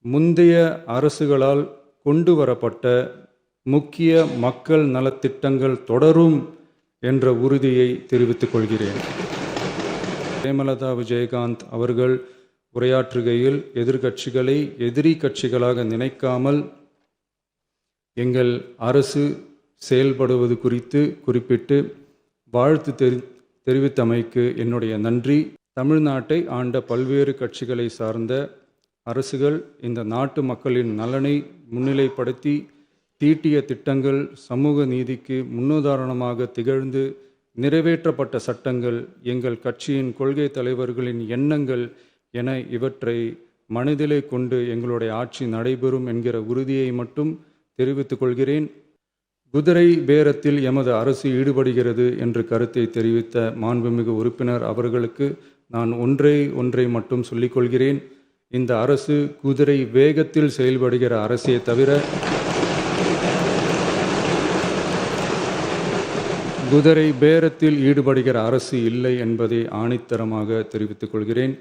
முந்தைய அரசுகளால் கொண்டு வரப்பட்ட முக்கிய மக்கள் நலத்திட்டங்கள் தொடரும் என்ற உறுதியை தெரிவித்துக் கொள்கிறேன். பிரேமலதா விஜயகாந்த் அவர்கள் உரையாற்றுகையில் எதிர்க்கட்சிகளை எதிரி கட்சிகளாக நினைக்காமல் எங்கள் அரசு செயல்படுவது குறித்து குறிப்பிட்டு வாழ்த்து தெரிவித்தமைக்கு என்னுடைய நன்றி. தமிழ்நாட்டை ஆண்ட பல்வேறு கட்சிகளை சார்ந்த அரசுகள் இந்த நாட்டு மக்களின் நலனை முன்னிலைப்படுத்தி தீட்டிய திட்டங்கள் சமூக நீதிக்கு முன்னுதாரணமாக திகழ்ந்து நிறைவேற்றப்பட்ட சட்டங்கள் எங்கள் கட்சியின் கொள்கை தலைவர்களின் எண்ணங்கள் என இவற்றை மனதிலே கொண்டு எங்களுடைய ஆட்சி நடைபெறும் என்கிற உறுதியை மட்டும் தெரிவித்துக் கொள்கிறேன். குதிரை பேரத்தில் எமது அரசு ஈடுபடுகிறது என்று கருத்தை தெரிவித்த மாண்புமிகு உறுப்பினர் அவர்களுக்கு நான் ஒன்றை மட்டும் சொல்லிக்கொள்கிறேன். இந்த அரசு குதிரை வேகத்தில் செயல்படுகிற அரசே தவிர குதிரை பேரத்தில் ஈடுபடுகிற அரசு இல்லை என்பதை ஆணித்தரமாக தெரிவித்துக் கொள்கிறேன்.